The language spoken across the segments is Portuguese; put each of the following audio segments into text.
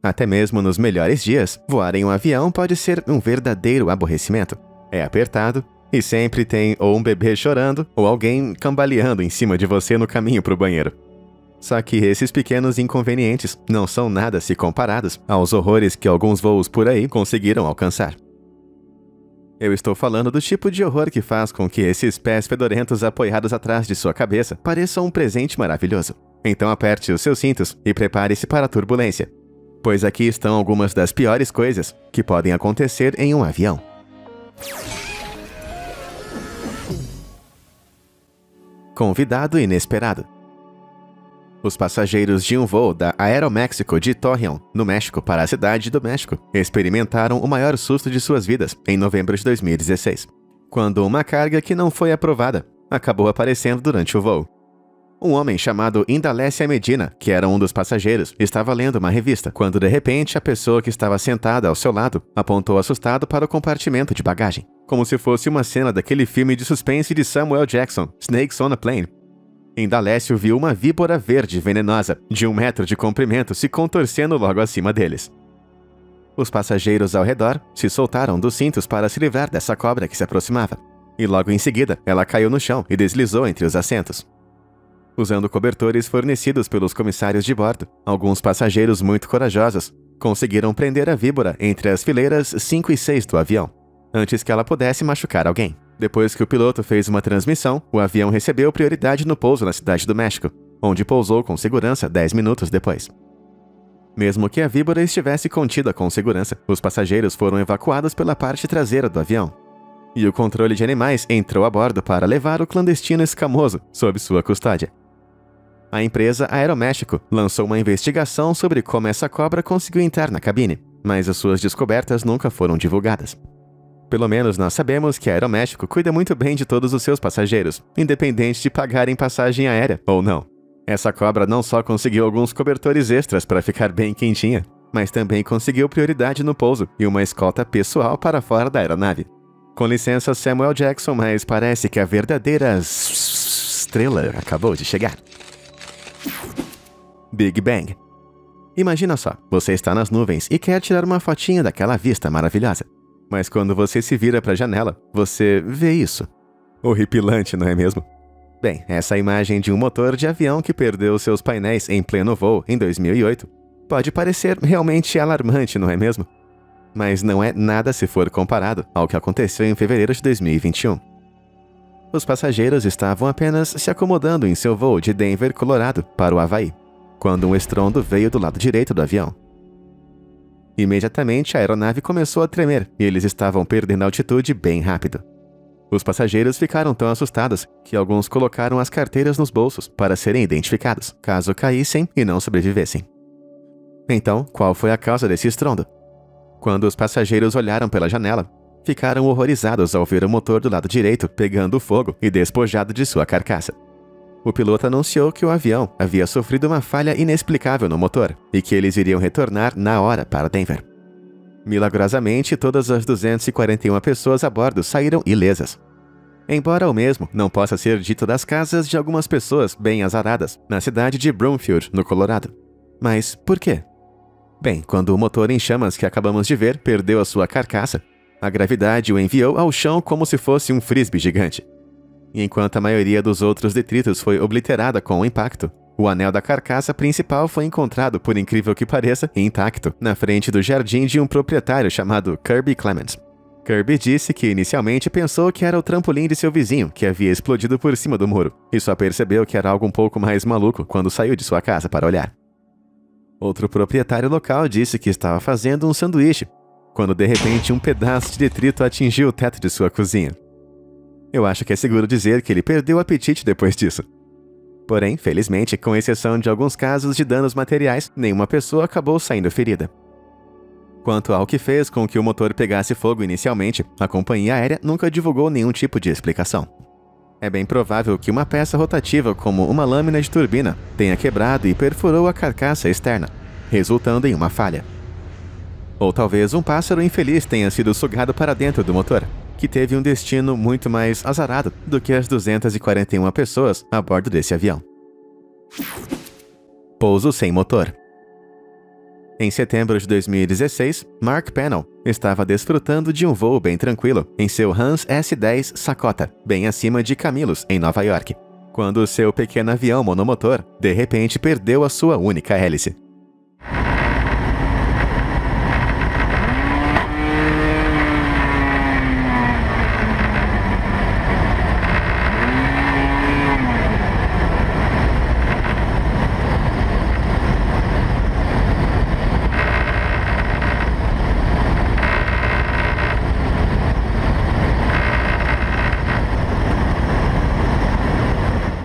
Até mesmo nos melhores dias, voar em um avião pode ser um verdadeiro aborrecimento. É apertado e sempre tem ou um bebê chorando ou alguém cambaleando em cima de você no caminho para o banheiro. Só que esses pequenos inconvenientes não são nada se comparados aos horrores que alguns voos por aí conseguiram alcançar. Eu estou falando do tipo de horror que faz com que esses pés fedorentos apoiados atrás de sua cabeça pareçam um presente maravilhoso. Então aperte os seus cintos e prepare-se para a turbulência, pois aqui estão algumas das piores coisas que podem acontecer em um avião. Convidado inesperado. Os passageiros de um voo da Aeroméxico de Torreón, no México, para a cidade do México, experimentaram o maior susto de suas vidas em novembro de 2016, quando uma carga que não foi aprovada acabou aparecendo durante o voo. Um homem chamado Indalécia Medina, que era um dos passageiros, estava lendo uma revista, quando de repente a pessoa que estava sentada ao seu lado apontou assustado para o compartimento de bagagem, como se fosse uma cena daquele filme de suspense de Samuel Jackson, Snakes on a Plane. Indalécio viu uma víbora verde venenosa, de 1 metro de comprimento, se contorcendo logo acima deles. Os passageiros ao redor se soltaram dos cintos para se livrar dessa cobra que se aproximava, e logo em seguida ela caiu no chão e deslizou entre os assentos. Usando cobertores fornecidos pelos comissários de bordo, alguns passageiros muito corajosos conseguiram prender a víbora entre as fileiras 5 e 6 do avião, antes que ela pudesse machucar alguém. Depois que o piloto fez uma transmissão, o avião recebeu prioridade no pouso na cidade do México, onde pousou com segurança 10 minutos depois. Mesmo que a víbora estivesse contida com segurança, os passageiros foram evacuados pela parte traseira do avião, e o controle de animais entrou a bordo para levar o clandestino escamoso sob sua custódia. A empresa Aeroméxico lançou uma investigação sobre como essa cobra conseguiu entrar na cabine, mas as suas descobertas nunca foram divulgadas. Pelo menos nós sabemos que a Aeroméxico cuida muito bem de todos os seus passageiros, independente de pagarem passagem aérea ou não. Essa cobra não só conseguiu alguns cobertores extras para ficar bem quentinha, mas também conseguiu prioridade no pouso e uma escolta pessoal para fora da aeronave. Com licença, Samuel Jackson, mas parece que a verdadeira estrela acabou de chegar. Big Bang. Imagina só, você está nas nuvens e quer tirar uma fotinha daquela vista maravilhosa. Mas quando você se vira para a janela, você vê isso. Horripilante, não é mesmo? Bem, essa imagem de um motor de avião que perdeu seus painéis em pleno voo em 2008 pode parecer realmente alarmante, não é mesmo? Mas não é nada se for comparado ao que aconteceu em fevereiro de 2021. Os passageiros estavam apenas se acomodando em seu voo de Denver, Colorado, para o Havaí, quando um estrondo veio do lado direito do avião. Imediatamente a aeronave começou a tremer e eles estavam perdendo altitude bem rápido. Os passageiros ficaram tão assustados que alguns colocaram as carteiras nos bolsos para serem identificados, caso caíssem e não sobrevivessem. Então, qual foi a causa desse estrondo? Quando os passageiros olharam pela janela, ficaram horrorizados ao ver o motor do lado direito pegando fogo e despojado de sua carcaça. O piloto anunciou que o avião havia sofrido uma falha inexplicável no motor e que eles iriam retornar na hora para Denver. Milagrosamente, todas as 241 pessoas a bordo saíram ilesas. Embora o mesmo não possa ser dito das casas de algumas pessoas bem azaradas na cidade de Broomfield, no Colorado. Mas por quê? Bem, quando o motor em chamas que acabamos de ver perdeu a sua carcaça, a gravidade o enviou ao chão como se fosse um frisbee gigante. E enquanto a maioria dos outros detritos foi obliterada com o impacto, o anel da carcaça principal foi encontrado, por incrível que pareça, intacto, na frente do jardim de um proprietário chamado Kirby Clements. Kirby disse que inicialmente pensou que era o trampolim de seu vizinho que havia explodido por cima do muro, e só percebeu que era algo um pouco mais maluco quando saiu de sua casa para olhar. Outro proprietário local disse que estava fazendo um sanduíche, quando de repente um pedaço de detrito atingiu o teto de sua cozinha. Eu acho que é seguro dizer que ele perdeu o apetite depois disso. Porém, felizmente, com exceção de alguns casos de danos materiais, nenhuma pessoa acabou saindo ferida. Quanto ao que fez com que o motor pegasse fogo inicialmente, a companhia aérea nunca divulgou nenhum tipo de explicação. É bem provável que uma peça rotativa como uma lâmina de turbina tenha quebrado e perfurou a carcaça externa, resultando em uma falha. Ou talvez um pássaro infeliz tenha sido sugado para dentro do motor, que teve um destino muito mais azarado do que as 241 pessoas a bordo desse avião. Pouso sem motor. Em setembro de 2016, Mark Pennell estava desfrutando de um voo bem tranquilo em seu Hans S-10 Sakota, bem acima de Camilos, em Nova York, quando seu pequeno avião monomotor, de repente, perdeu a sua única hélice.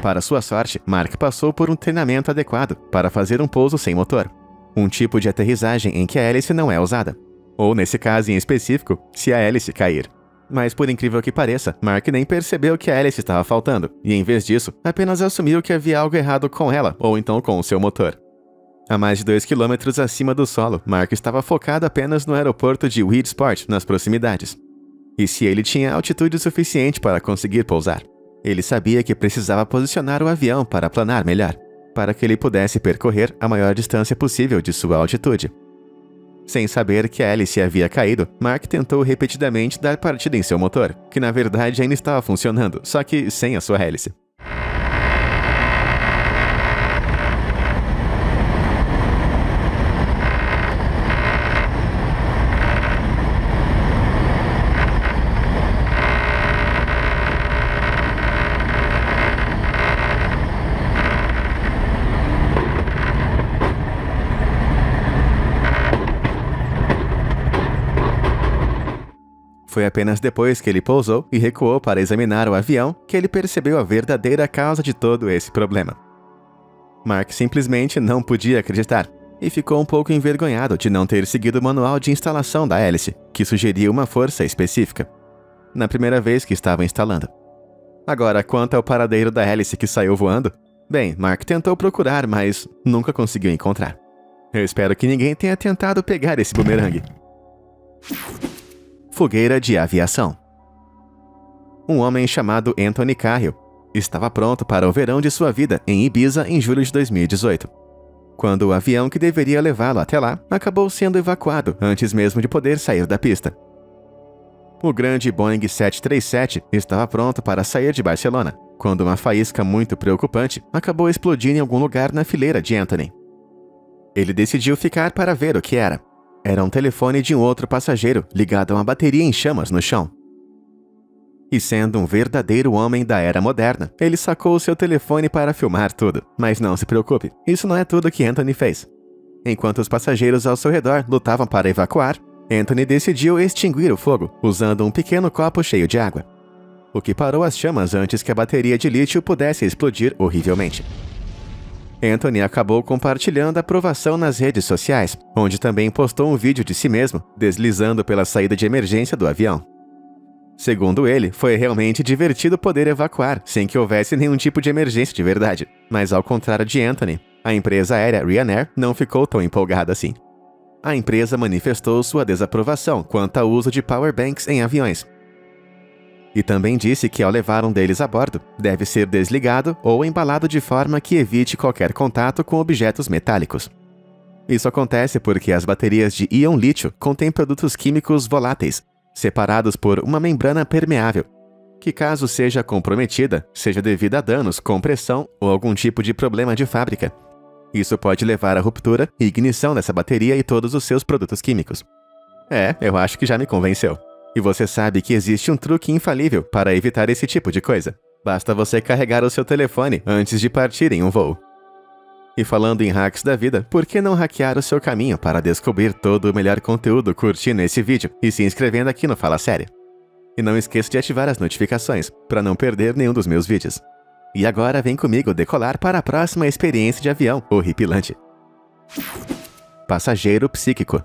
Para sua sorte, Mark passou por um treinamento adequado para fazer um pouso sem motor, um tipo de aterrissagem em que a hélice não é usada, ou nesse caso em específico, se a hélice cair. Mas por incrível que pareça, Mark nem percebeu que a hélice estava faltando, e em vez disso, apenas assumiu que havia algo errado com ela, ou então com o seu motor. A mais de 2 km acima do solo, Mark estava focado apenas no aeroporto de Williamsport, nas proximidades. E se ele tinha altitude suficiente para conseguir pousar? Ele sabia que precisava posicionar o avião para planar melhor, para que ele pudesse percorrer a maior distância possível de sua altitude. Sem saber que a hélice havia caído, Mark tentou repetidamente dar partida em seu motor, que na verdade ainda estava funcionando, só que sem a sua hélice. Foi apenas depois que ele pousou e recuou para examinar o avião que ele percebeu a verdadeira causa de todo esse problema. Mark simplesmente não podia acreditar e ficou um pouco envergonhado de não ter seguido o manual de instalação da hélice, que sugeria uma força específica, na primeira vez que estava instalando. Agora, quanto ao paradeiro da hélice que saiu voando, bem, Mark tentou procurar, mas nunca conseguiu encontrar. Eu espero que ninguém tenha tentado pegar esse bumerangue. Fogueira de aviação. Um homem chamado Anthony Carrill estava pronto para o verão de sua vida em Ibiza em julho de 2018, quando o avião que deveria levá-lo até lá acabou sendo evacuado antes mesmo de poder sair da pista. O grande Boeing 737 estava pronto para sair de Barcelona, quando uma faísca muito preocupante acabou explodindo em algum lugar na fileira de Anthony. Ele decidiu ficar para ver o que era. Era um telefone de um outro passageiro ligado a uma bateria em chamas no chão. E sendo um verdadeiro homem da era moderna, ele sacou o seu telefone para filmar tudo. Mas não se preocupe, isso não é tudo que Anthony fez. Enquanto os passageiros ao seu redor lutavam para evacuar, Anthony decidiu extinguir o fogo usando um pequeno copo cheio de água, o que parou as chamas antes que a bateria de lítio pudesse explodir horrivelmente. Anthony acabou compartilhando a aprovação nas redes sociais, onde também postou um vídeo de si mesmo, deslizando pela saída de emergência do avião. Segundo ele, foi realmente divertido poder evacuar, sem que houvesse nenhum tipo de emergência de verdade. Mas ao contrário de Anthony, a empresa aérea Ryanair não ficou tão empolgada assim. A empresa manifestou sua desaprovação quanto ao uso de powerbanks em aviões. E também disse que ao levar um deles a bordo, deve ser desligado ou embalado de forma que evite qualquer contato com objetos metálicos. Isso acontece porque as baterias de íon lítio contêm produtos químicos voláteis, separados por uma membrana permeável, que caso seja comprometida, seja devido a danos com pressão ou algum tipo de problema de fábrica. Isso pode levar à ruptura e ignição dessa bateria e todos os seus produtos químicos. Eu acho que já me convenceu. E você sabe que existe um truque infalível para evitar esse tipo de coisa. Basta você carregar o seu telefone antes de partir em um voo. E falando em hacks da vida, por que não hackear o seu caminho para descobrir todo o melhor conteúdo curtindo esse vídeo e se inscrevendo aqui no Fala Sério? E não esqueça de ativar as notificações para não perder nenhum dos meus vídeos. E agora vem comigo decolar para a próxima experiência de avião horripilante. Passageiro psíquico.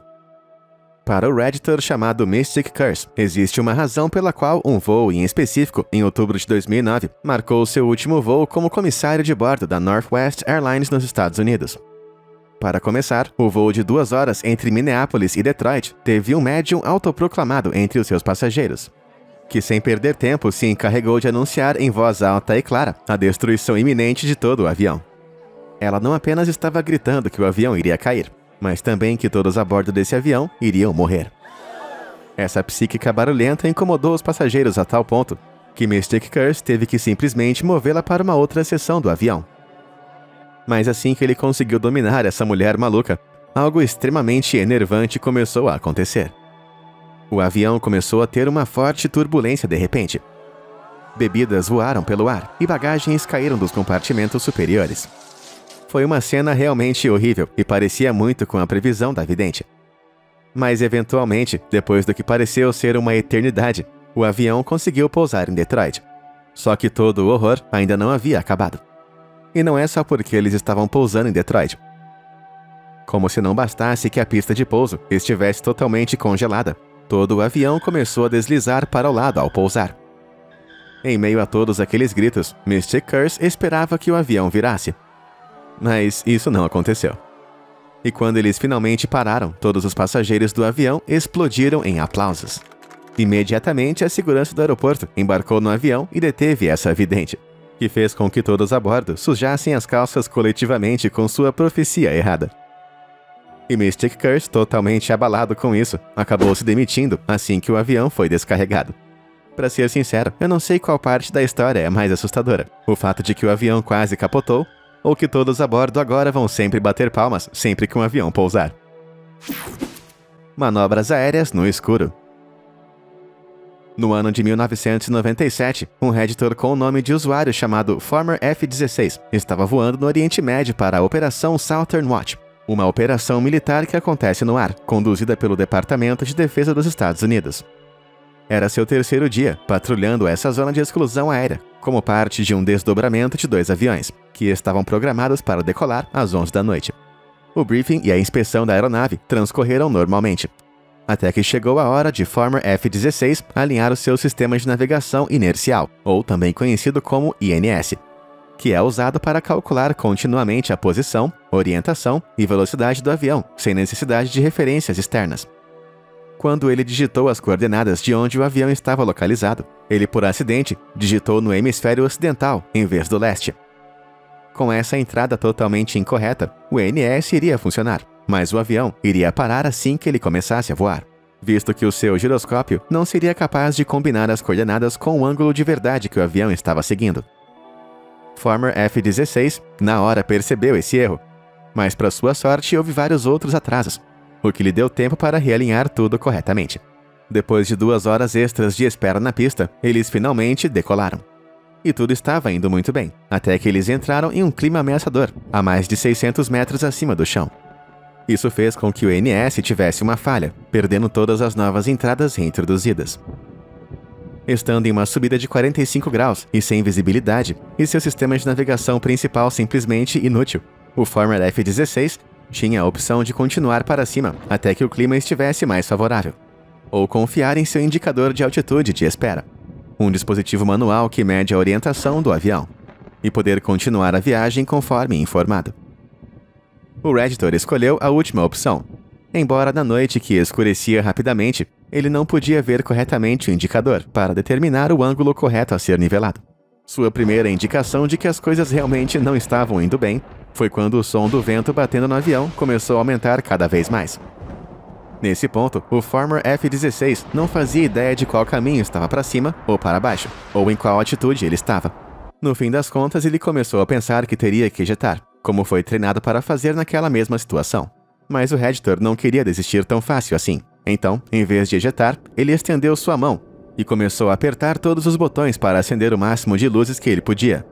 Para o Redditor chamado Mystic Curse, existe uma razão pela qual um voo em específico, em outubro de 2009, marcou seu último voo como comissário de bordo da Northwest Airlines nos Estados Unidos. Para começar, o voo de 2 horas entre Minneapolis e Detroit teve um médium autoproclamado entre os seus passageiros, que sem perder tempo se encarregou de anunciar em voz alta e clara a destruição iminente de todo o avião. Ela não apenas estava gritando que o avião iria cair, mas também que todos a bordo desse avião iriam morrer. Essa psíquica barulhenta incomodou os passageiros a tal ponto que Mystic Curse teve que simplesmente movê-la para uma outra seção do avião. Mas assim que ele conseguiu dominar essa mulher maluca, algo extremamente enervante começou a acontecer. O avião começou a ter uma forte turbulência de repente. Bebidas voaram pelo ar e bagagens caíram dos compartimentos superiores. Foi uma cena realmente horrível e parecia muito com a previsão da vidente. Mas eventualmente, depois do que pareceu ser uma eternidade, o avião conseguiu pousar em Detroit. Só que todo o horror ainda não havia acabado. E não é só porque eles estavam pousando em Detroit. Como se não bastasse que a pista de pouso estivesse totalmente congelada, todo o avião começou a deslizar para o lado ao pousar. Em meio a todos aqueles gritos, Mystic Curse esperava que o avião virasse. Mas isso não aconteceu. E quando eles finalmente pararam, todos os passageiros do avião explodiram em aplausos. Imediatamente, a segurança do aeroporto embarcou no avião e deteve essa vidente, que fez com que todos a bordo sujassem as calças coletivamente com sua profecia errada. E Mystic Curse, totalmente abalado com isso, acabou se demitindo assim que o avião foi descarregado. Pra ser sincero, eu não sei qual parte da história é mais assustadora. O fato de que o avião quase capotou, ou que todos a bordo agora vão sempre bater palmas sempre que um avião pousar. Manobras aéreas no escuro. No ano de 1997, um Redditor com o nome de usuário chamado Former F-16 estava voando no Oriente Médio para a Operação Southern Watch, uma operação militar que acontece no ar, conduzida pelo Departamento de Defesa dos Estados Unidos. Era seu terceiro dia patrulhando essa zona de exclusão aérea, como parte de um desdobramento de 2 aviões, que estavam programados para decolar às 11 da noite. O briefing e a inspeção da aeronave transcorreram normalmente, até que chegou a hora de Former F-16 alinhar o seu sistema de navegação inercial, ou também conhecido como INS, que é usado para calcular continuamente a posição, orientação e velocidade do avião, sem necessidade de referências externas. Quando ele digitou as coordenadas de onde o avião estava localizado, ele, por acidente, digitou no hemisfério ocidental em vez do leste. Com essa entrada totalmente incorreta, o INS iria funcionar, mas o avião iria parar assim que ele começasse a voar, visto que o seu giroscópio não seria capaz de combinar as coordenadas com o ângulo de verdade que o avião estava seguindo. Former F-16, na hora, percebeu esse erro, mas para sua sorte houve vários outros atrasos, o que lhe deu tempo para realinhar tudo corretamente. Depois de 2 horas extras de espera na pista, eles finalmente decolaram. E tudo estava indo muito bem, até que eles entraram em um clima ameaçador, a mais de 600 metros acima do chão. Isso fez com que o INS tivesse uma falha, perdendo todas as novas entradas reintroduzidas. Estando em uma subida de 45 graus e sem visibilidade, e seu sistema de navegação principal simplesmente inútil, o Former F-16 tinha a opção de continuar para cima até que o clima estivesse mais favorável, ou confiar em seu indicador de altitude de espera, um dispositivo manual que mede a orientação do avião, e poder continuar a viagem conforme informado. O Redditor escolheu a última opção. Embora na noite que escurecia rapidamente, ele não podia ver corretamente o indicador para determinar o ângulo correto a ser nivelado. Sua primeira indicação de que as coisas realmente não estavam indo bem foi quando o som do vento batendo no avião começou a aumentar cada vez mais. Nesse ponto, o Former F-16 não fazia ideia de qual caminho estava para cima ou para baixo, ou em qual altitude ele estava. No fim das contas, ele começou a pensar que teria que ejetar, como foi treinado para fazer naquela mesma situação. Mas o Redditor não queria desistir tão fácil assim. Então, em vez de ejetar, ele estendeu sua mão e começou a apertar todos os botões para acender o máximo de luzes que ele podia.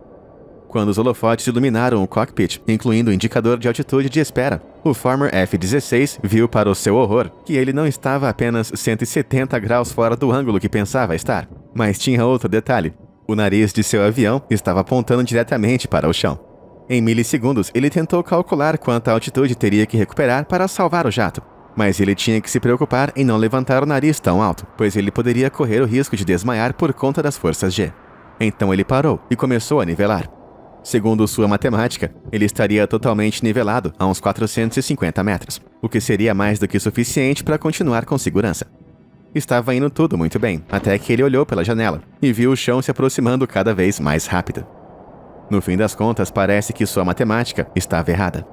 Quando os holofotes iluminaram o cockpit, incluindo o indicador de altitude de espera, o Former F-16 viu para o seu horror que ele não estava apenas 170 graus fora do ângulo que pensava estar, mas tinha outro detalhe. O nariz de seu avião estava apontando diretamente para o chão. Em milissegundos, ele tentou calcular quanta altitude teria que recuperar para salvar o jato, mas ele tinha que se preocupar em não levantar o nariz tão alto, pois ele poderia correr o risco de desmaiar por conta das forças G. Então ele parou e começou a nivelar. Segundo sua matemática, ele estaria totalmente nivelado a uns 450 metros, o que seria mais do que suficiente para continuar com segurança. Estava indo tudo muito bem, até que ele olhou pela janela e viu o chão se aproximando cada vez mais rápido. No fim das contas, parece que sua matemática estava errada.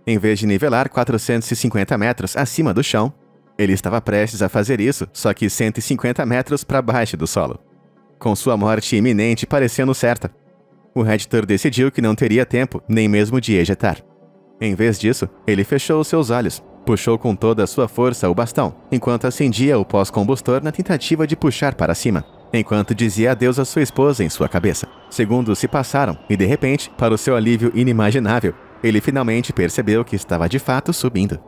Em vez de nivelar 450 metros acima do chão, ele estava prestes a fazer isso, só que 150 metros para baixo do solo. Com sua morte iminente parecendo certa, o Redditor decidiu que não teria tempo nem mesmo de ejetar. Em vez disso, ele fechou seus olhos, puxou com toda a sua força o bastão, enquanto acendia o pós-combustor na tentativa de puxar para cima, enquanto dizia adeus à sua esposa em sua cabeça. Segundos se passaram e, de repente, para o seu alívio inimaginável, ele finalmente percebeu que estava de fato subindo.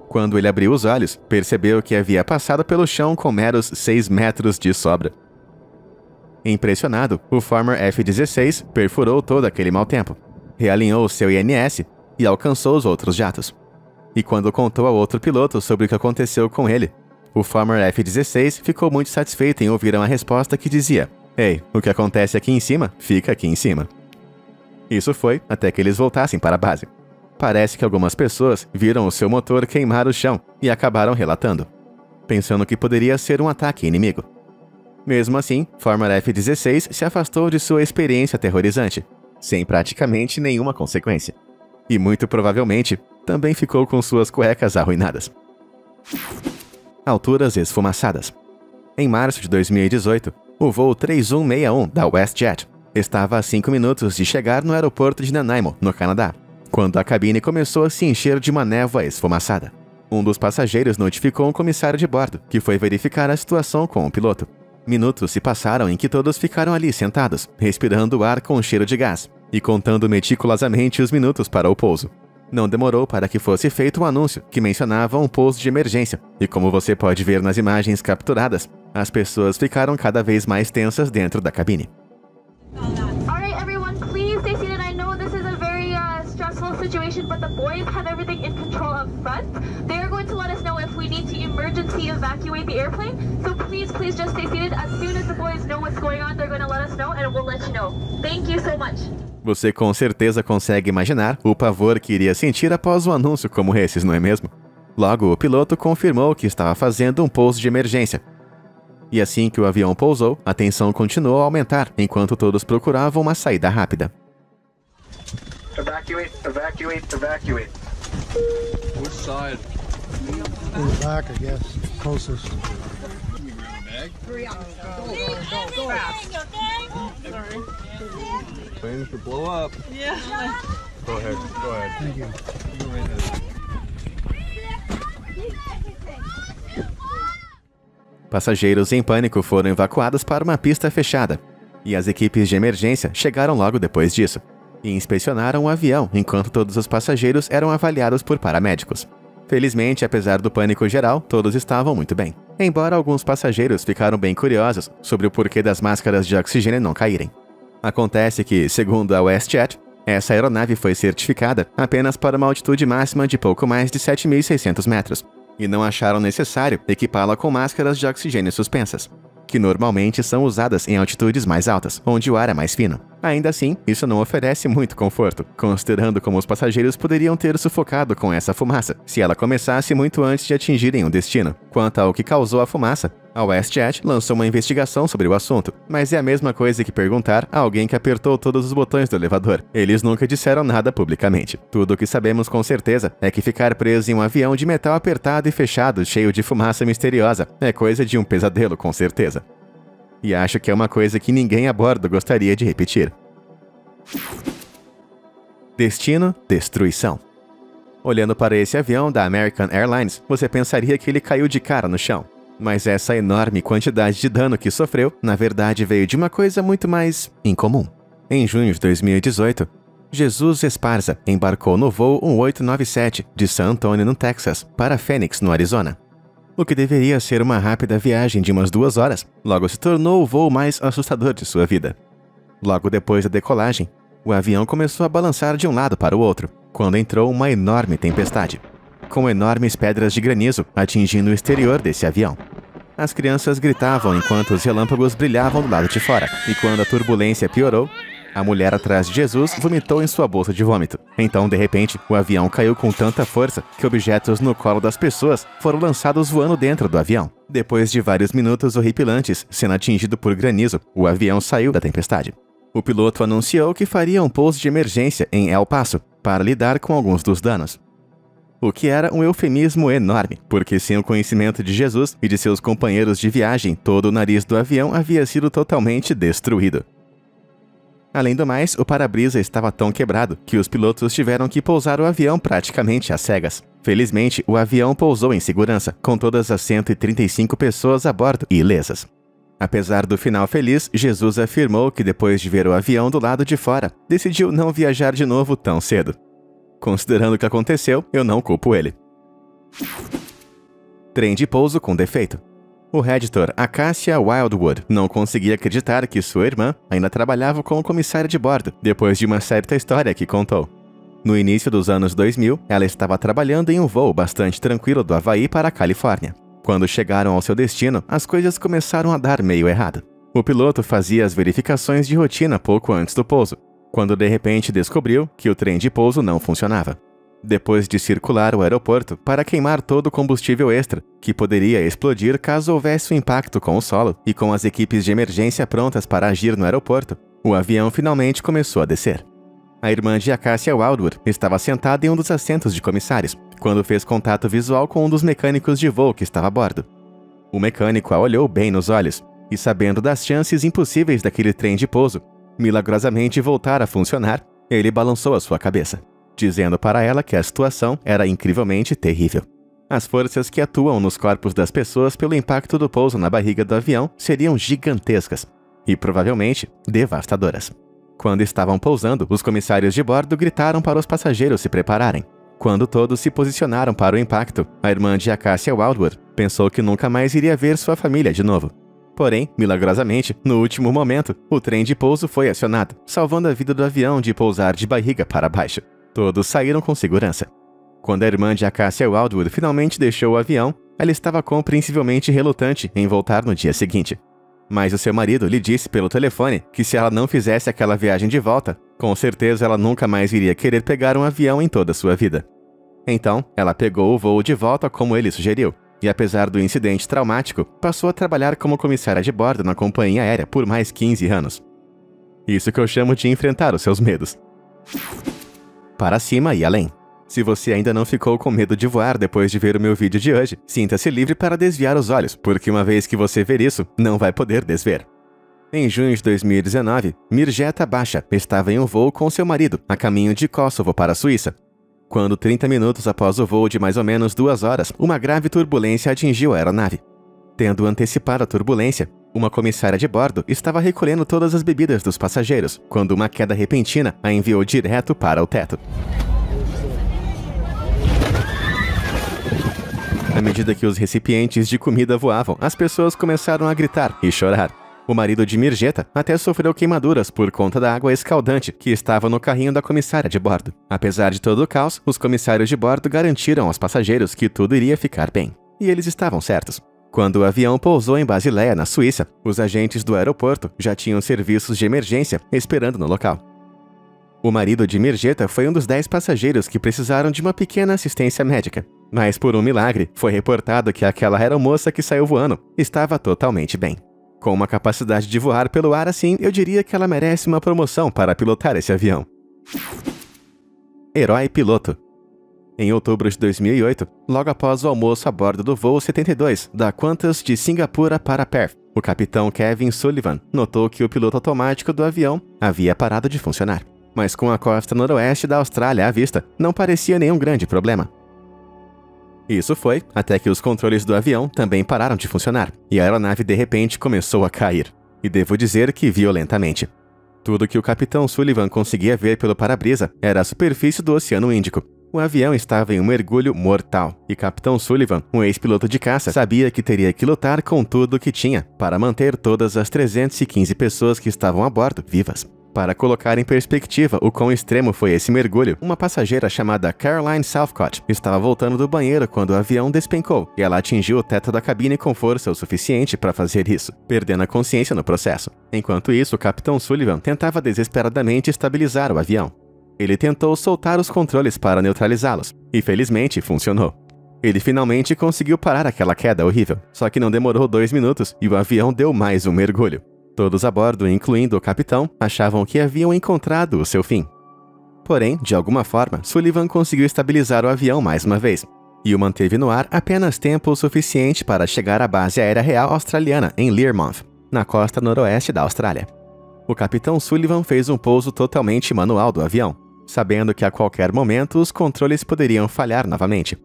Quando ele abriu os olhos, percebeu que havia passado pelo chão com meros 6 metros de sobra. Impressionado, o Farmer F-16 perfurou todo aquele mau tempo, realinhou seu INS e alcançou os outros jatos. E quando contou ao outro piloto sobre o que aconteceu com ele, o Farmer F-16 ficou muito satisfeito em ouvir uma resposta que dizia: "Ei, o que acontece aqui em cima, fica aqui em cima." Isso foi até que eles voltassem para a base. Parece que algumas pessoas viram o seu motor queimar o chão e acabaram relatando, pensando que poderia ser um ataque inimigo. Mesmo assim, Farmer F-16 se afastou de sua experiência aterrorizante, sem praticamente nenhuma consequência. E muito provavelmente, também ficou com suas cuecas arruinadas. Alturas esfumaçadas. Em março de 2018, o voo 3161 da WestJet estava a 5 minutos de chegar no aeroporto de Nanaimo, no Canadá, quando a cabine começou a se encher de uma névoa esfumaçada. Um dos passageiros notificou um comissário de bordo, que foi verificar a situação com o piloto. Minutos se passaram em que todos ficaram ali sentados, respirando o ar com cheiro de gás e contando meticulosamente os minutos para o pouso. Não demorou para que fosse feito um anúncio que mencionava um pouso de emergência, e como você pode ver nas imagens capturadas, as pessoas ficaram cada vez mais tensas dentro da cabine. Situation, but the boys have everything in control up front. They are going to let us know if we need to emergency evacuate the airplane. So please just stay seated. As soon as the boys know what's going on, they're going to let us know and we'll let you know. Thank you so much. Você com certeza consegue imaginar o pavor que iria sentir após um anúncio como esses, não é mesmo? Logo, o piloto confirmou que estava fazendo um pouso de emergência. E assim que o avião pousou, a tensão continuou a aumentar, enquanto todos procuravam uma saída rápida. Evacuate, evacuate, evacuate. Which side? In the back, I guess. Closest. Can we grab a bag? Go fast. Sorry. Planes should blow up. Yeah. Go ahead. Go ahead. Thank you. Go right ahead. Passageiros em pânico foram evacuados para uma pista fechada, e as equipes de emergência chegaram logo depois disso e inspecionaram o avião enquanto todos os passageiros eram avaliados por paramédicos. Felizmente, apesar do pânico geral, todos estavam muito bem, embora alguns passageiros ficaram bem curiosos sobre o porquê das máscaras de oxigênio não caírem. Acontece que, segundo a WestJet, essa aeronave foi certificada apenas para uma altitude máxima de pouco mais de 7.600 metros, e não acharam necessário equipá-la com máscaras de oxigênio suspensas, que normalmente são usadas em altitudes mais altas, onde o ar é mais fino. Ainda assim, isso não oferece muito conforto, considerando como os passageiros poderiam ter sufocado com essa fumaça, se ela começasse muito antes de atingirem o destino. Quanto ao que causou a fumaça, a WestJet lançou uma investigação sobre o assunto, mas é a mesma coisa que perguntar a alguém que apertou todos os botões do elevador. Eles nunca disseram nada publicamente. Tudo o que sabemos com certeza é que ficar preso em um avião de metal apertado e fechado, cheio de fumaça misteriosa, é coisa de um pesadelo, com certeza. E acho que é uma coisa que ninguém a bordo gostaria de repetir. Destino, destruição. Olhando para esse avião da American Airlines, você pensaria que ele caiu de cara no chão. Mas essa enorme quantidade de dano que sofreu, na verdade veio de uma coisa muito mais incomum. Em junho de 2018, Jesus Esparza embarcou no voo 1897 de San Antonio, no Texas, para Phoenix, no Arizona. O que deveria ser uma rápida viagem de umas 2 horas, logo se tornou o voo mais assustador de sua vida. Logo depois da decolagem, o avião começou a balançar de um lado para o outro, quando entrou uma enorme tempestade, com enormes pedras de granizo atingindo o exterior desse avião. As crianças gritavam enquanto os relâmpagos brilhavam do lado de fora, e quando a turbulência piorou, a mulher atrás de Jesus vomitou em sua bolsa de vômito. Então, de repente, o avião caiu com tanta força que objetos no colo das pessoas foram lançados voando dentro do avião. Depois de vários minutos horripilantes sendo atingido por granizo, o avião saiu da tempestade. O piloto anunciou que faria um pouso de emergência em El Paso para lidar com alguns dos danos. O que era um eufemismo enorme, porque sem o conhecimento de Jesus e de seus companheiros de viagem, todo o nariz do avião havia sido totalmente destruído. Além do mais, o para-brisa estava tão quebrado que os pilotos tiveram que pousar o avião praticamente às cegas. Felizmente, o avião pousou em segurança, com todas as 135 pessoas a bordo ilesas. Apesar do final feliz, Jesus afirmou que depois de ver o avião do lado de fora, decidiu não viajar de novo tão cedo. Considerando o que aconteceu, eu não culpo ele. Trem de pouso com defeito. O Redditor Acacia Wildwood não conseguia acreditar que sua irmã ainda trabalhava como comissária de bordo, depois de uma certa história que contou. No início dos anos 2000, ela estava trabalhando em um voo bastante tranquilo do Havaí para a Califórnia. Quando chegaram ao seu destino, as coisas começaram a dar meio errado. O piloto fazia as verificações de rotina pouco antes do pouso, quando de repente descobriu que o trem de pouso não funcionava. Depois de circular o aeroporto para queimar todo o combustível extra, que poderia explodir caso houvesse um impacto com o solo, e com as equipes de emergência prontas para agir no aeroporto, o avião finalmente começou a descer. A irmã de Acacia Wildwood estava sentada em um dos assentos de comissários, quando fez contato visual com um dos mecânicos de voo que estava a bordo. O mecânico a olhou bem nos olhos, e sabendo das chances impossíveis daquele trem de pouso milagrosamente voltar a funcionar, ele balançou a sua cabeça, dizendo para ela que a situação era incrivelmente terrível. As forças que atuam nos corpos das pessoas pelo impacto do pouso na barriga do avião seriam gigantescas e provavelmente devastadoras. Quando estavam pousando, os comissários de bordo gritaram para os passageiros se prepararem. Quando todos se posicionaram para o impacto, a irmã de Acacia Wildwood pensou que nunca mais iria ver sua família de novo. Porém, milagrosamente, no último momento, o trem de pouso foi acionado, salvando a vida do avião de pousar de barriga para baixo. Todos saíram com segurança. Quando a irmã de Acacia Wildwood finalmente deixou o avião, ela estava compreensivelmente relutante em voltar no dia seguinte. Mas o seu marido lhe disse pelo telefone que se ela não fizesse aquela viagem de volta, com certeza ela nunca mais iria querer pegar um avião em toda a sua vida. Então, ela pegou o voo de volta como ele sugeriu, e apesar do incidente traumático, passou a trabalhar como comissária de bordo na companhia aérea por mais 15 anos. Isso que eu chamo de enfrentar os seus medos. Para cima e além. Se você ainda não ficou com medo de voar depois de ver o meu vídeo de hoje, sinta-se livre para desviar os olhos, porque uma vez que você ver isso, não vai poder desver. Em junho de 2019, Mirjeta Basha estava em um voo com seu marido, a caminho de Kosovo para a Suíça, quando 30 minutos após o voo de mais ou menos 2 horas, uma grave turbulência atingiu a aeronave. Tendo antecipado a turbulência, uma comissária de bordo estava recolhendo todas as bebidas dos passageiros, quando uma queda repentina a enviou direto para o teto. À medida que os recipientes de comida voavam, as pessoas começaram a gritar e chorar. O marido de Mirjeta até sofreu queimaduras por conta da água escaldante que estava no carrinho da comissária de bordo. Apesar de todo o caos, os comissários de bordo garantiram aos passageiros que tudo iria ficar bem. E eles estavam certos. Quando o avião pousou em Basileia, na Suíça, os agentes do aeroporto já tinham serviços de emergência esperando no local. O marido de Mirjeta foi um dos 10 passageiros que precisaram de uma pequena assistência médica. Mas por um milagre, foi reportado que aquela aeromoça que saiu voando estava totalmente bem. Com uma capacidade de voar pelo ar assim, eu diria que ela merece uma promoção para pilotar esse avião. Herói piloto. Em outubro de 2008, logo após o almoço a bordo do voo 72 da Qantas de Singapura para Perth, o capitão Kevin Sullivan notou que o piloto automático do avião havia parado de funcionar. Mas com a costa noroeste da Austrália à vista, não parecia nenhum grande problema. Isso foi até que os controles do avião também pararam de funcionar, e a aeronave de repente começou a cair. E devo dizer que violentamente. Tudo que o capitão Sullivan conseguia ver pelo para-brisa era a superfície do Oceano Índico. O avião estava em um mergulho mortal, e capitão Sullivan, um ex-piloto de caça, sabia que teria que lutar com tudo o que tinha para manter todas as 315 pessoas que estavam a bordo vivas. Para colocar em perspectiva o quão extremo foi esse mergulho, uma passageira chamada Caroline Southcott estava voltando do banheiro quando o avião despencou e ela atingiu o teto da cabine com força o suficiente para fazer isso, perdendo a consciência no processo. Enquanto isso, o capitão Sullivan tentava desesperadamente estabilizar o avião. Ele tentou soltar os controles para neutralizá-los, e felizmente funcionou. Ele finalmente conseguiu parar aquela queda horrível, só que não demorou 2 minutos e o avião deu mais um mergulho. Todos a bordo, incluindo o capitão, achavam que haviam encontrado o seu fim. Porém, de alguma forma, Sullivan conseguiu estabilizar o avião mais uma vez, e o manteve no ar apenas tempo suficiente para chegar à base aérea real australiana em Learmonth, na costa noroeste da Austrália. O capitão Sullivan fez um pouso totalmente manual do avião, sabendo que a qualquer momento os controles poderiam falhar novamente.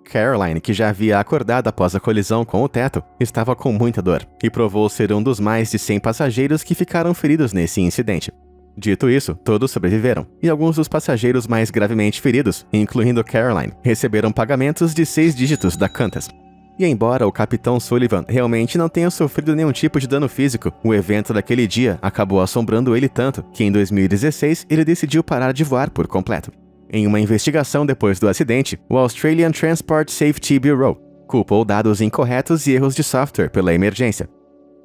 Caroline, que já havia acordado após a colisão com o teto, estava com muita dor e provou ser um dos mais de 100 passageiros que ficaram feridos nesse incidente. Dito isso, todos sobreviveram, e alguns dos passageiros mais gravemente feridos, incluindo Caroline, receberam pagamentos de 6 dígitos da Qantas. E embora o capitão Sullivan realmente não tenha sofrido nenhum tipo de dano físico, o evento daquele dia acabou assombrando ele tanto que em 2016 ele decidiu parar de voar por completo. Em uma investigação depois do acidente, o Australian Transport Safety Bureau culpou dados incorretos e erros de software pela emergência,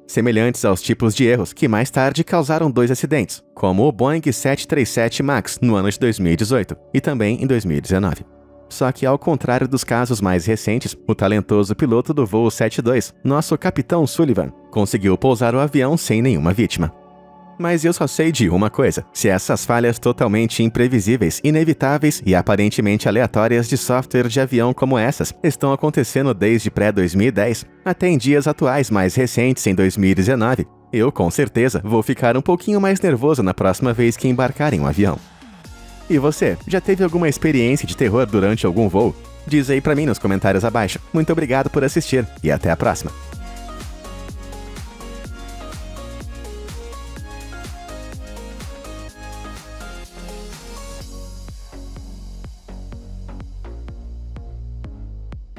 semelhantes aos tipos de erros que mais tarde causaram 2 acidentes, como o Boeing 737 MAX no ano de 2018 e também em 2019. Só que, ao contrário dos casos mais recentes, o talentoso piloto do voo 72, nosso capitão Sullivan, conseguiu pousar o avião sem nenhuma vítima. Mas eu só sei de uma coisa: se essas falhas totalmente imprevisíveis, inevitáveis e aparentemente aleatórias de software de avião como essas estão acontecendo desde pré-2010 até em dias atuais mais recentes em 2019, eu com certeza vou ficar um pouquinho mais nervoso na próxima vez que embarcar em um avião. E você, já teve alguma experiência de terror durante algum voo? Diz aí pra mim nos comentários abaixo. Muito obrigado por assistir e até a próxima!